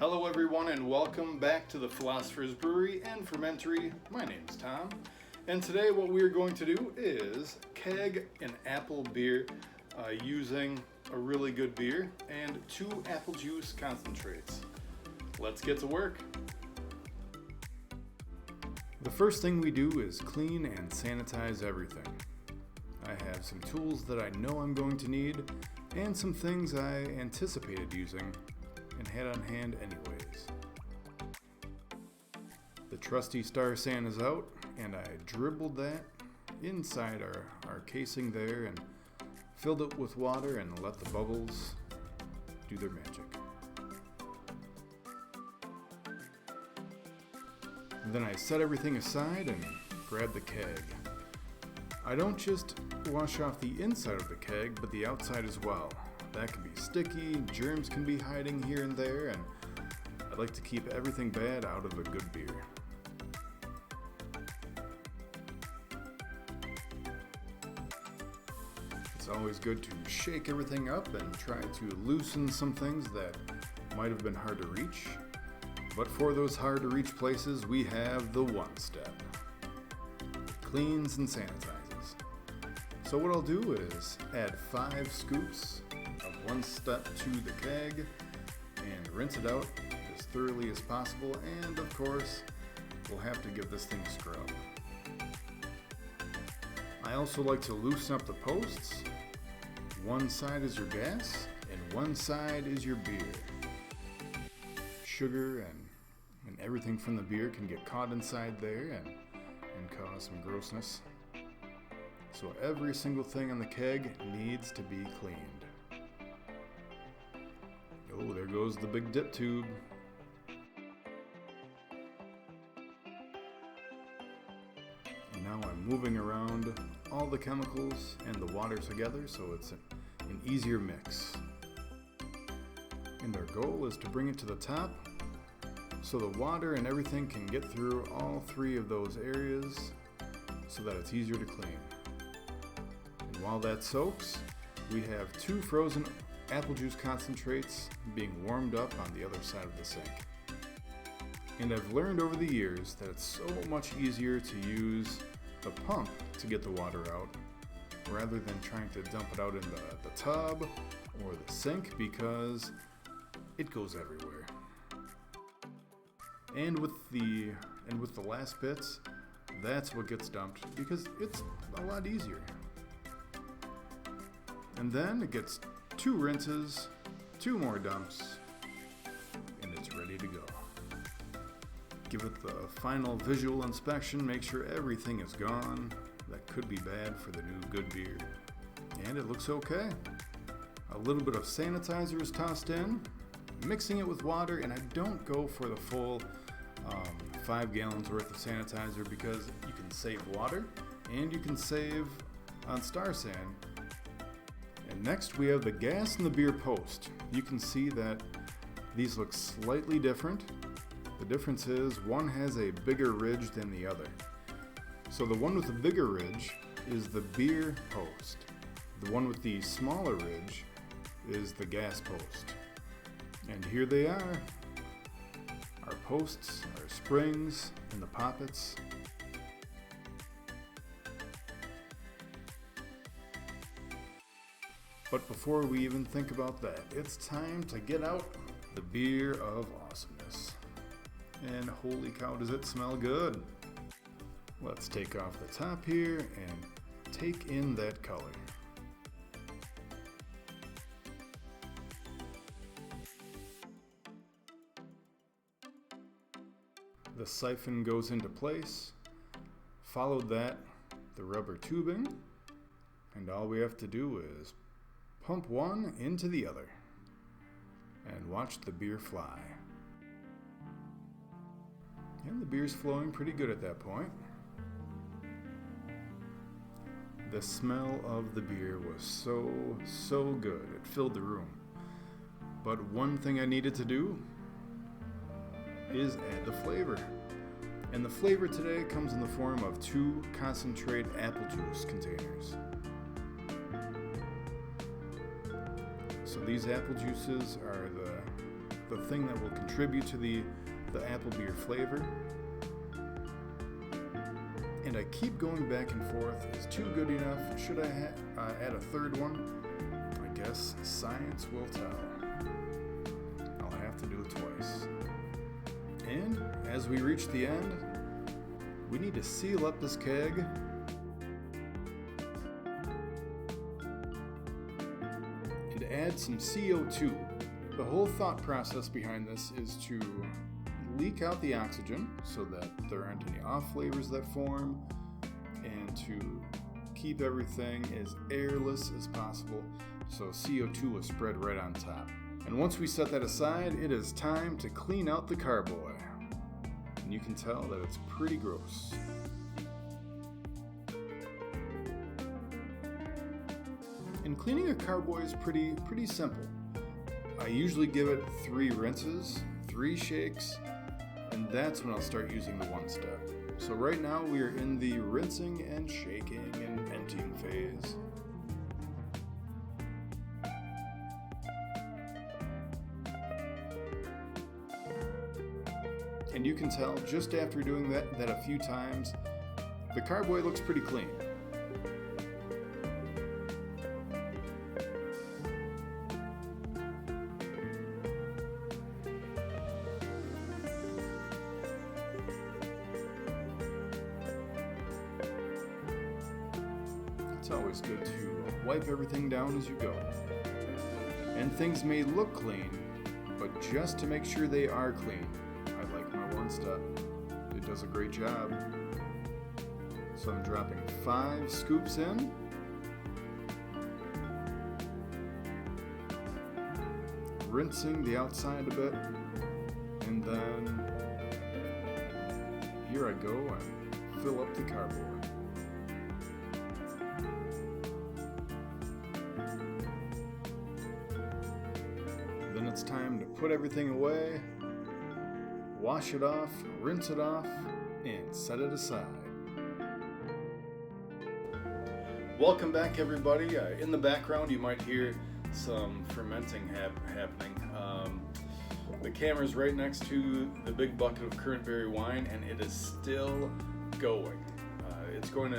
Hello everyone and welcome back to the Philosophers Brewery and Fermentary. My name's Tom, and today what we are going to do is keg an apple beer using a really good beer and 2 apple juice concentrates. Let's get to work. The first thing we do is clean and sanitize everything. I have some tools that I know I'm going to need and some things I anticipated using and had on hand anyways. The trusty Star San is out, and I dribbled that inside our casing there and filled it with water and let the bubbles do their magic. And then I set everything aside and grabbed the keg. I don't just wash off the inside of the keg, but the outside as well. That can be sticky, germs can be hiding here and there, and I'd like to keep everything bad out of a good beer. It's always good to shake everything up and try to loosen some things that might have been hard to reach. But for those hard to reach places, we have the one step. It cleans and sanitizes. So what I'll do is add 5 scoops of one step to the keg and rinse it out as thoroughly as possible, and of course we'll have to give this thing a scrub. I also like to loosen up the posts. One side is your gas and one side is your beer. Sugar and everything from the beer can get caught inside there and cause some grossness. So every single thing on the keg needs to be cleaned. Oh, there goes the big dip tube. And now I'm moving around all the chemicals and the water together so it's an easier mix. And our goal is to bring it to the top so the water and everything can get through all 3 of those areas so that it's easier to clean. And while that soaks, we have 2 frozen apple juice concentrates being warmed up on the other side of the sink. And I've learned over the years that it's so much easier to use the pump to get the water out rather than trying to dump it out in the tub or the sink, because it goes everywhere. And with the last bits, that's what gets dumped because it's a lot easier. And then it gets 2 rinses, 2 more dumps, and it's ready to go. Give it the final visual inspection, make sure everything is gone that could be bad for the new good beer. And it looks okay. A little bit of sanitizer is tossed in, mixing it with water, and I don't go for the full 5 gallons worth of sanitizer because you can save water and you can save on Star San. And next we have the gas and the beer post. You can see that these look slightly different. The difference is one has a bigger ridge than the other. So the one with the bigger ridge is the beer post. The one with the smaller ridge is the gas post. And here they are. Our posts, our springs, and the poppets. But before we even think about that, it's time to get out the beer of awesomeness. And holy cow, does it smell good! Let's take off the top here and take in that color. The siphon goes into place. Followed that, the rubber tubing. And all we have to do is pump one into the other and watch the beer fly. And the beer's flowing pretty good at that point. The smell of the beer was so good. It filled the room. But one thing I needed to do is add the flavor. And the flavor today comes in the form of 2 concentrate apple juice containers. So these apple juices are the the thing that will contribute to the apple beer flavor. And I keep going back and forth. Is 2 good enough? Should I add a third one? I guess science will tell. I'll have to do it twice. And as we reach the end, we need to seal up this keg and add some CO2. The whole thought process behind this is to leak out the oxygen so that there aren't any off flavors that form, and to keep everything as airless as possible so CO2 will spread right on top. And once we set that aside, it is time to clean out the carboy. And you can tell that it's pretty gross. And cleaning a carboy is pretty simple. I usually give it 3 rinses, 3 shakes, and that's when I'll start using the 1 step. So right now we are in the rinsing and shaking and emptying phase. And you can tell just after doing that a few times, the carboy looks pretty clean. It's always good to wipe everything down as you go. And things may look clean, but just to make sure they are clean, I like my 1 step. It does a great job. So I'm dropping 5 scoops in. Rinsing the outside a bit. And then here I go and fill up the carboy. Then it's time to put everything away, wash it off, rinse it off, and set it aside. Welcome back, everybody. In the background you might hear some fermenting happening. The camera's right next to the big bucket of currant berry wine, and it is still going. It's going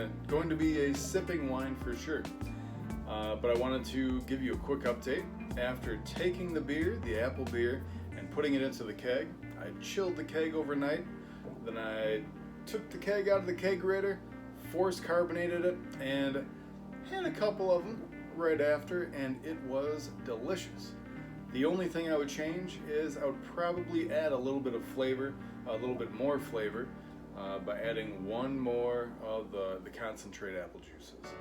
to be a sipping wine for sure. But I wanted to give you a quick update. After taking the beer, the apple beer, and putting it into the keg, I chilled the keg overnight. Then I took the keg out of the kegerator, force carbonated it, and had a couple of them right after, and it was delicious. The only thing I would change is I would probably add a little bit of flavor, a little bit more flavor, by adding 1 more of the concentrate apple juices.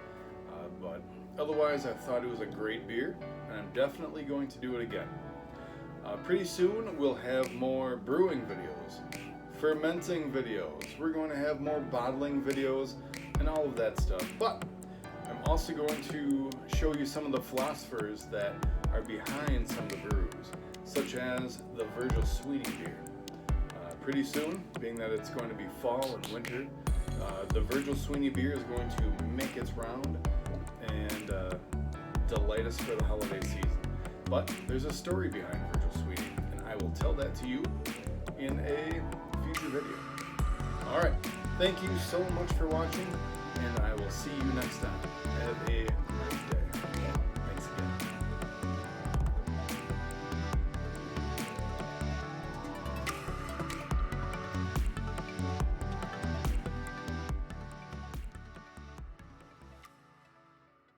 But otherwise, I thought it was a great beer, and I'm definitely going to do it again. Pretty soon, we'll have more brewing videos, fermenting videos. We're going to have more bottling videos, and all of that stuff. But I'm also going to show you some of the philosophers that are behind some of the brews, such as the Virgil Sweeney beer. Pretty soon, being that it's going to be fall and winter, the Virgil Sweeney beer is going to make its round and delight us for the holiday season. But there's a story behind Virgil Sweeney, and I will tell that to you in a future video. Alright, thank you so much for watching, and I will see you next time. Have a great day.